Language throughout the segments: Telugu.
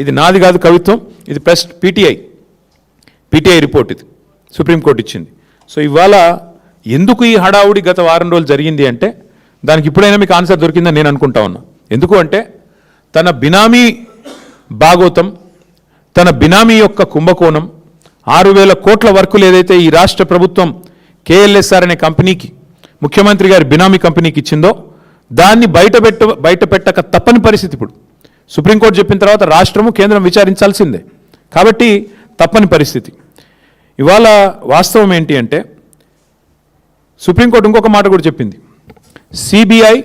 ఇది నాది కాదు కవిత్వం, ఇది ప్రెస్ పీటీఐ రిపోర్ట్, ఇది సుప్రీంకోర్టు ఇచ్చింది. సో ఇవాళ ఎందుకు ఈ హడావుడి గత వారం రోజులు జరిగింది అంటే దానికి ఇప్పుడైనా మీకు ఆన్సర్ దొరికిందని నేను అనుకుంటా ఉన్నా. ఎందుకు అంటే తన బినామీ భాగోతం, తన బినామీ యొక్క కుంభకోణం, 6,000 కోట్ల వర్కులు ఏదైతే ఈ రాష్ట్ర ప్రభుత్వం కేఎల్ఎస్ఆర్ అనే కంపెనీకి, ముఖ్యమంత్రి గారి బినామీ కంపెనీకి ఇచ్చిందో దాన్ని బయట పెట్టక తప్పని పరిస్థితి. ఇప్పుడు సుప్రీంకోర్టు చెప్పిన తర్వాత రాష్ట్రము కేంద్రం విచారించాల్సిందే, కాబట్టి తప్పని పరిస్థితి. ఇవాళ వాస్తవం ఏంటి అంటే సుప్రీంకోర్టు ఇంకొక మాట కూడా చెప్పింది, CBI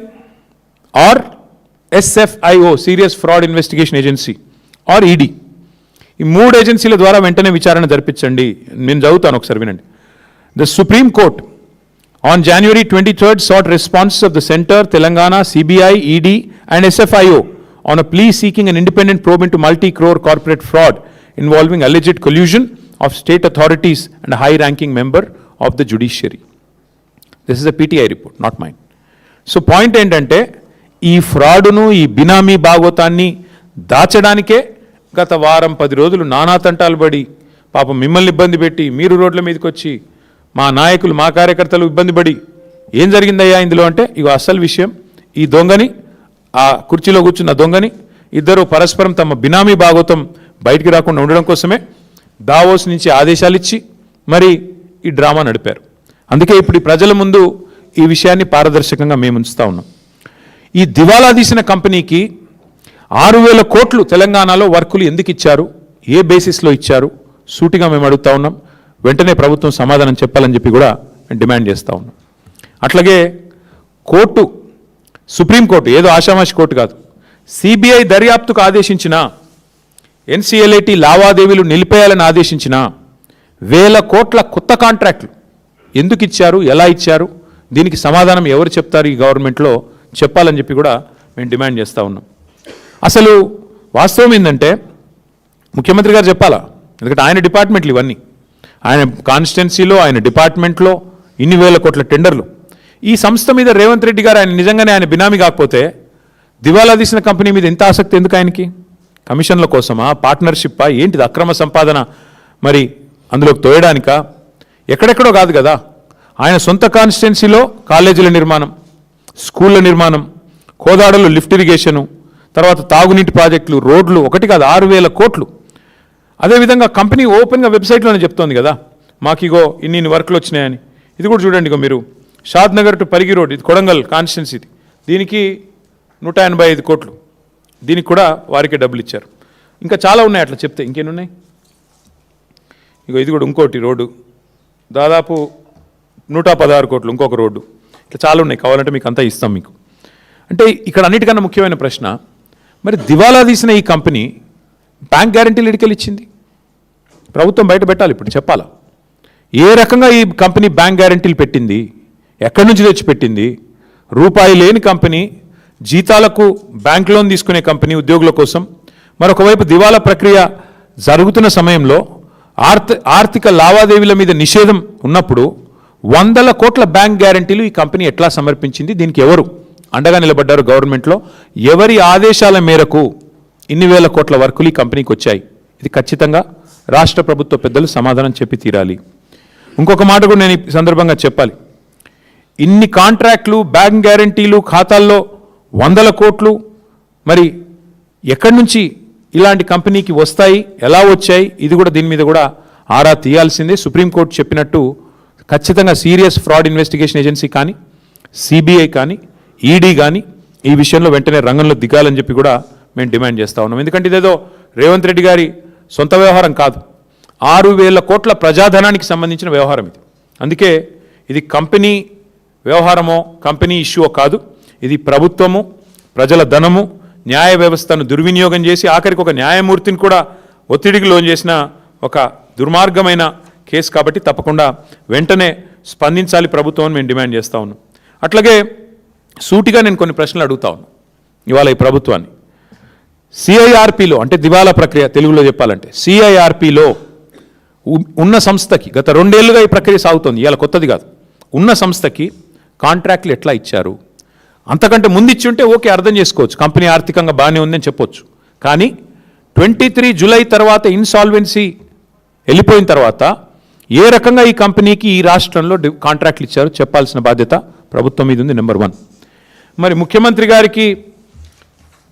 are SFIO serious fraud investigation agency are ED, ఈ 3 ఏజెన్సీల ద్వారా వెంటనే విచారణ జరిపించండి. నేను చదువుతాను, ఒకసారి వినండి. The supreme court on January 23rd sought responses of the Center, Telangana, CBI, ED and SFIO on a plea seeking an independent probe into multi-crore corporate fraud involving alleged collusion of state authorities and a high-ranking member of the judiciary. This is a PTI report, not mine. So point ఏంటంటే ఈ ఫ్రాడ్ను, ఈ బినామీ భాగోతాన్ని దాచడానికే గత వారం 10 రోజులు నానా తంటాలు పడి పాపం మిమ్మల్ని ఇబ్బంది పెట్టి మీరు రోడ్ల మీదకి వచ్చి మా నాయకులు, మా కార్యకర్తలు ఇబ్బంది పడి ఏం జరిగిందయ్యా ఇందులో అంటే ఇగో అసలు విషయం, ఈ దొంగని, ఆ కుర్చీలో కూర్చున్న దొంగని ఇద్దరు పరస్పరం తమ బినామీ భాగోతం బయటికి రాకుండా ఉండడం కోసమే దావోస్ నుంచి ఆదేశాలు ఇచ్చి మరి ఈ డ్రామా నడిపారు. అందుకే ఇప్పుడు ఈ ప్రజల ముందు ఈ విషయాన్ని పారదర్శకంగా మేము ఉంచుతా ఉన్నాం. ఈ దివాలా తీసిన కంపెనీకి 6,000 కోట్లు తెలంగాణలో వర్కులు ఎందుకు ఇచ్చారు, ఏ బేసిస్లో ఇచ్చారు, సూటిగా మేము అడుగుతా ఉన్నాం. వెంటనే ప్రభుత్వం సమాధానం చెప్పాలని చెప్పి కూడా నేను డిమాండ్ చేస్తూ ఉన్నాం. అట్లాగే కోర్టు, సుప్రీంకోర్టు ఏదో ఆషామాషి కోర్టు కాదు, సిబిఐ దర్యాప్తుకు ఆదేశించిన, ఎన్సిఎల్ఐటి లావాదేవీలు నిలిపేయాలని ఆదేశించిన 1,000 కోట్ల కొత్త కాంట్రాక్టులు ఎందుకు ఇచ్చారు, ఎలా ఇచ్చారు, దీనికి సమాధానం ఎవరు చెప్తారు ఈ గవర్నమెంట్లో చెప్పాలని చెప్పి కూడా మేము డిమాండ్ చేస్తూ ఉన్నాం. అసలు వాస్తవం ఏంటంటే ముఖ్యమంత్రి గారు చెప్పాలా, ఎందుకంటే ఆయన డిపార్ట్మెంట్లు ఇవన్నీ, ఆయన కాన్స్టిట్యున్సీలో, ఆయన డిపార్ట్మెంట్లో ఇన్ని 1,000 కోట్ల టెండర్లు. ఈ సంస్థ మీద రేవంత్ రెడ్డి గారు ఆయన నిజంగానే ఆయన బినామీ కాకపోతే దివాలా తీసిన కంపెనీ మీద ఎంత ఆసక్తి ఎందుకు ఆయనకి? కమిషన్ల కోసమా, పార్ట్నర్షిప్పా, ఏంటిది, అక్రమ సంపాదన మరి అందులోకి తోయడానికా? ఎక్కడెక్కడో కాదు కదా, ఆయన సొంత కాన్స్టిట్యున్సీలో కాలేజీల నిర్మాణం, స్కూళ్ళ నిర్మాణం, కోదాడలో లిఫ్ట్ ఇరిగేషను, తర్వాత తాగునీటి ప్రాజెక్టులు, రోడ్లు, ఒకటి కాదు 6,000 కోట్లు. అదేవిధంగా కంపెనీ ఓపెన్గా వెబ్సైట్లోనే చెప్తోంది కదా, మాకు ఇగో ఇన్ని వర్క్లు వచ్చినాయని. ఇది కూడా చూడండి, ఇగో మీరు షాద్ నగర్ టు పరిగి రోడ్, ఇది కొడంగల్ కాన్స్టిట్యున్సీ, దీనికి 185 కోట్లు, దీనికి కూడా వారికే డబ్బులు ఇచ్చారు. ఇంకా చాలా ఉన్నాయి, అట్లా చెప్తే ఇంకేమున్నాయి. ఇగో ఇది కూడా ఇంకోటి రోడ్డు, దాదాపు 116 కోట్లు, ఇంకొక రోడ్డు, ఇట్లా చాలా ఉన్నాయి, కావాలంటే మీకు అంతా ఇస్తాం మీకు. అంటే ఇక్కడ అన్నిటికన్నా ముఖ్యమైన ప్రశ్న, మరి దివాలా తీసిన ఈ కంపెనీ బ్యాంక్ గ్యారంటీలు ఎడికెళ్ళి ఇచ్చింది? ప్రభుత్వం బయట పెట్టాలి, ఇప్పుడు చెప్పాలా ఏ రకంగా ఈ కంపెనీ బ్యాంక్ గ్యారంటీలు పెట్టింది, ఎక్కడి నుంచి తెచ్చి పెట్టింది? రూపాయి లేని కంపెనీ, జీతాలకు బ్యాంక్ లోన్ తీసుకునే కంపెనీ ఉద్యోగుల కోసం, మరొకవైపు దివాలా ప్రక్రియ జరుగుతున్న సమయంలో ఆర్థిక లావాదేవీల మీద నిషేధం ఉన్నప్పుడు 100 కోట్ల బ్యాంక్ గ్యారంటీలు ఈ కంపెనీ ఎట్లా సమర్పించింది? దీనికి ఎవరు అండగా నిలబడ్డారు గవర్నమెంట్లో? ఎవరి ఆదేశాల మేరకు ఇన్ని 1,000 కోట్ల వర్కులు ఈ కంపెనీకి వచ్చాయి? ఇది ఖచ్చితంగా రాష్ట్ర ప్రభుత్వ పెద్దలు సమాధానం చెప్పి తీరాలి. ఇంకొక మాట కూడా నేను ఈ సందర్భంగా చెప్పాలి, ఇన్ని కాంట్రాక్టులు, బ్యాంక్ గ్యారంటీలు, ఖాతాల్లో 100 కోట్లు మరి ఎక్కడి నుంచి ఇలాంటి కంపెనీకి వస్తాయి, ఎలా వచ్చాయి? ఇది కూడా దీని మీద కూడా ఆరా తీయాల్సిందే. సుప్రీంకోర్టు చెప్పినట్టు ఖచ్చితంగా సీరియస్ ఫ్రాడ్ ఇన్వెస్టిగేషన్ ఏజెన్సీ కానీ, సిబిఐ కానీ, ఈడీ కానీ ఈ విషయంలో వెంటనే రంగంలో దిగాలని చెప్పి కూడా మేము డిమాండ్ చేస్తూ ఉన్నాం. ఎందుకంటే ఇదేదో రేవంత్ రెడ్డి గారి సొంత వ్యవహారం కాదు, 6,000 కోట్ల ప్రజాధనానికి సంబంధించిన వ్యవహారం ఇది. అందుకే ఇది కంపెనీ వ్యవహారమో, కంపెనీ ఇష్యూో కాదు, ఇది ప్రభుత్వము, ప్రజల ధనము, న్యాయ వ్యవస్థను దుర్వినియోగం చేసి ఆఖరికి ఒక న్యాయమూర్తిని కూడా ఒత్తిడికి లోన్ చేసిన ఒక దుర్మార్గమైన కేసు. కాబట్టి తప్పకుండా వెంటనే స్పందించాలి ప్రభుత్వం అని మేము డిమాండ్ చేస్తూ ఉన్నాం. అట్లాగే సూటిగా నేను కొన్ని ప్రశ్నలు అడుగుతా ఉన్నాను ఇవాళ ఈ ప్రభుత్వాన్ని. సిఐఆర్పిలో అంటే దివాలా ప్రక్రియ తెలుగులో చెప్పాలంటే సిఐఆర్పిలో ఉన్న సంస్థకి గత 2 ఏళ్లుగా ఈ ప్రక్రియ సాగుతోంది, ఇవాళ కొత్తది కాదు. ఉన్న సంస్థకి కాంట్రాక్టులు ఎట్లా ఇచ్చారు? అంతకంటే ముందు ఇచ్చి ఉంటే ఓకే, అర్థం చేసుకోవచ్చు, కంపెనీ ఆర్థికంగా బాగానే ఉందని చెప్పొచ్చు. కానీ 23 జూలై తర్వాత ఇన్సాల్వెన్సీ వెళ్ళిపోయిన తర్వాత ఏ రకంగా ఈ కంపెనీకి ఈ రాష్ట్రంలో కాంట్రాక్ట్లు ఇచ్చారో చెప్పాల్సిన బాధ్యత ప్రభుత్వం మీద ఉంది. నెంబర్ 1. మరి ముఖ్యమంత్రి గారికి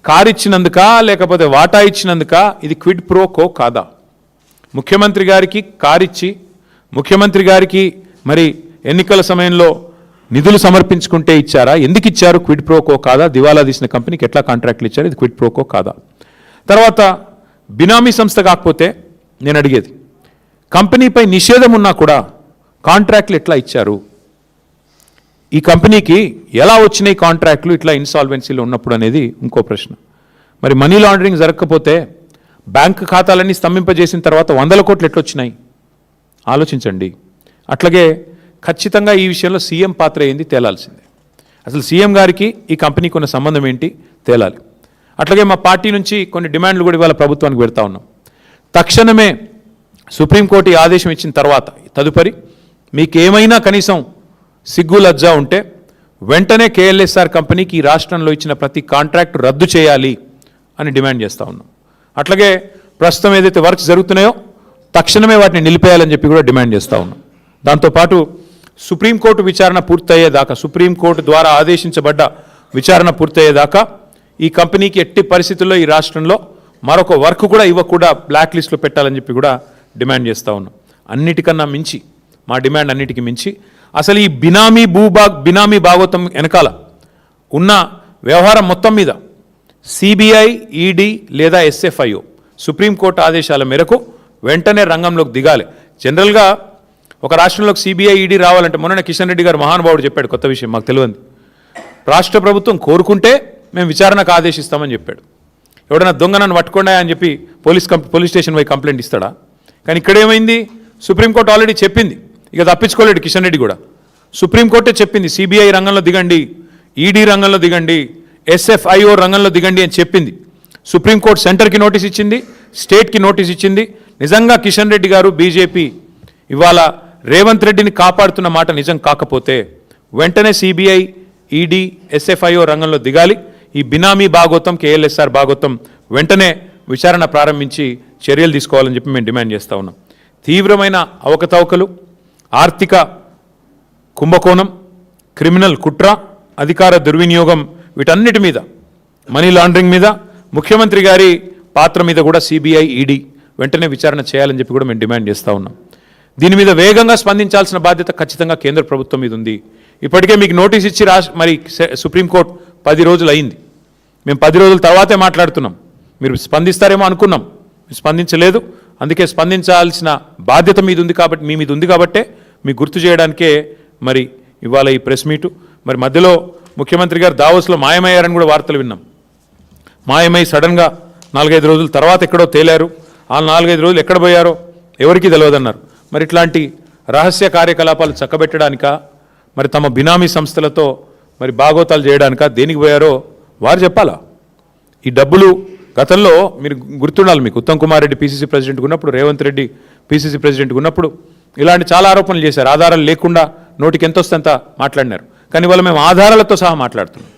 కారు ఇచ్చినందుక లేకపోతే వాటా ఇచ్చినందుక ఇది క్విడ్ ప్రో కో కాదా? ముఖ్యమంత్రి గారికి కారిచ్చి ముఖ్యమంత్రి గారికి మరి ఎన్నికల సమయంలో నిధులు సమర్పించుకుంటే ఇచ్చారా? ఎందుకు ఇచ్చారు? క్విడ్ ప్రో కో కాదా? దివాలా తీసిన కంపెనీకి ఎట్లా కాంట్రాక్ట్లు ఇచ్చారు? ఇది క్విడ్ ప్రో కో కాదా? తర్వాత బినామీ సంస్థ కాకపోతే నేను అడిగేది, కంపెనీపై నిషేధం ఉన్నా కూడా కాంట్రాక్ట్లు ఎట్లా ఇచ్చారు? ఈ కంపెనీకి ఎలా వచ్చినాయి కాంట్రాక్ట్లు ఇట్లా ఇన్సాల్వెన్సీలో ఉన్నప్పుడు అనేది ఇంకో ప్రశ్న. మరి మనీ లాండరింగ్ జరగకపోతే బ్యాంక్ ఖాతాలన్నీ స్తంభింపజేసిన తర్వాత 100 కోట్లు ఎట్లొచ్చినాయి? ఆలోచించండి. అట్లాగే ఖచ్చితంగా ఈ విషయంలో సీఎం పాత్ర ఏంది తేలాల్సిందే. అసలు సీఎం గారికి ఈ కంపెనీకి ఉన్న సంబంధం ఏంటి తేలాలి. అట్లాగే మా పార్టీ నుంచి కొన్ని డిమాండ్లు కూడా ఇవాళ ప్రభుత్వానికి పెడతా ఉన్నాం. తక్షణమే సుప్రీంకోర్టు ఈ ఆదేశం ఇచ్చిన తర్వాత తదుపరి మీకేమైనా కనీసం సిగ్గు లజ్జా ఉంటే వెంటనే కేఎల్ఎస్ఆర్ కంపెనీకి ఈ రాష్ట్రంలో ఇచ్చిన ప్రతి కాంట్రాక్ట్ రద్దు చేయాలి అని డిమాండ్ చేస్తూ ఉన్నాం. అట్లాగే ప్రస్తుతం ఏదైతే వర్క్స్ జరుగుతున్నాయో తక్షణమే వాటిని నిలిపేయాలని చెప్పి కూడా డిమాండ్ చేస్తూ ఉన్నాం. దాంతోపాటు సుప్రీంకోర్టు విచారణ పూర్తయ్యేదాకా, సుప్రీంకోర్టు ద్వారా ఆదేశించబడ్డ విచారణ పూర్తయ్యేదాకా ఈ కంపెనీకి ఎట్టి పరిస్థితుల్లో ఈ రాష్ట్రంలో మరొక వర్క్ కూడా ఇవ్వకుండా బ్లాక్ లిస్ట్లో పెట్టాలని చెప్పి కూడా డిమాండ్ చేస్తూ ఉన్నాం. అన్నిటికన్నా మించి మా డిమాండ్ అన్నిటికీ మించి అసలు ఈ బినామీ భాగోతం వెనకాల ఉన్న వ్యవహారం మొత్తం మీద సిబిఐ, ఈడీ లేదా ఎస్ఎఫ్ఐఓ సుప్రీంకోర్టు ఆదేశాల మేరకు వెంటనే రంగంలోకి దిగాలి. జనరల్గా ఒక రాష్ట్రంలోకి సిబిఐ, ఈడీ రావాలంటే మొన్న కిషన్ రెడ్డి గారు మహానుభావుడు చెప్పాడు, కొత్త విషయం మాకు తెలియదు. రాష్ట్ర ప్రభుత్వం కోరుకుంటే మేము విచారణకు ఆదేశిస్తామని చెప్పాడు. ఎవడైనా దొంగ నన్ను పట్టుకోండా అని చెప్పి పోలీస్ స్టేషన్ పోయి కంప్లైంట్ ఇస్తాడా? కానీ ఇక్కడ ఏమైంది? సుప్రీంకోర్టు ఆల్రెడీ చెప్పింది, ఇక తప్పించుకోలేడు కిషన్ రెడ్డి కూడా. సుప్రీంకోర్టే చెప్పింది సిబిఐ రంగంలో దిగండి, ఈడీ రంగంలో దిగండి, ఎస్ఎఫ్ఐఓ రంగంలో దిగండి అని చెప్పింది. సుప్రీంకోర్టు సెంటర్కి నోటీస్ ఇచ్చింది, స్టేట్కి నోటీస్ ఇచ్చింది. నిజంగా కిషన్ రెడ్డి గారు బీజేపీ ఇవాళ రేవంత్ రెడ్డిని కాపాడుతున్న మాట నిజం కాకపోతే వెంటనే సిబిఐ, ఈడీ, ఎస్ఎఫ్ఐఓ రంగంలో దిగాలి. ఈ బినామీ భాగోతం, కేఎల్ఎస్ఆర్ భాగోతం వెంటనే విచారణ ప్రారంభించి చర్యలు తీసుకోవాలని చెప్పి మేము డిమాండ్ చేస్తూ ఉన్నాం. తీవ్రమైన అవకతవకలు, ఆర్థిక కుంభకోణం, క్రిమినల్ కుట్ర, అధికార దుర్వినియోగం, వీటన్నిటి మీద, మనీ లాండరింగ్ మీద, ముఖ్యమంత్రి గారి పాత్ర మీద కూడా సిబిఐ, ఈడీ వెంటనే విచారణ చేయాలని చెప్పి కూడా మేము డిమాండ్ చేస్తూ ఉన్నాం. దీని మీద వేగంగా స్పందించాల్సిన బాధ్యత ఖచ్చితంగా కేంద్ర ప్రభుత్వం మీద ఉంది. ఇప్పటికే మీకు నోటీస్ ఇచ్చి మరి సుప్రీంకోర్టు 10 రోజులు అయింది. మేము 10 రోజుల తర్వాతే మాట్లాడుతున్నాం. మీరు స్పందిస్తారేమో అనుకున్నాం, మీరు స్పందించలేదు. అందుకే స్పందించాల్సిన బాధ్యత మీద ఉంది కాబట్టి, మీ మీద ఉంది కాబట్టే మీకు గుర్తు చేయడానికే మరి ఇవాళ ఈ ప్రెస్ మీటు. మరి మధ్యలో ముఖ్యమంత్రి గారు దావోస్లో మాయమయ్యారని కూడా వార్తలు విన్నాం. మాయమై సడన్గా 4-5 రోజుల తర్వాత ఎక్కడో తేలారు. ఆ 4-5 రోజులు ఎక్కడ పోయారో ఎవరికీ తెలియదన్నారు. మరి ఇట్లాంటి రహస్య కార్యకలాపాలు చక్కబెట్టడానికా, మరి తమ బినామీ సంస్థలతో మరి భాగోతాలు చేయడానికా, దేనికి పోయారో వారు చెప్పాలా? ఈ డబ్బులు గతంలో మీరు గుర్తుండాలి, మీకు ఉత్తమ్ కుమార్ రెడ్డి పీసీసీ ప్రెసిడెంట్గా ఉన్నప్పుడు, రేవంత్ రెడ్డి పీసీసీ ప్రెసిడెంట్గా ఉన్నప్పుడు ఇలాంటి చాలా ఆరోపణలు చేశారు. ఆధారాలు లేకుండా నోటికి ఎంత వస్తే అంత మాట్లాడినారు. కానీ ఇవాళ మేము ఆధారాలతో సహా మాట్లాడుతున్నాం.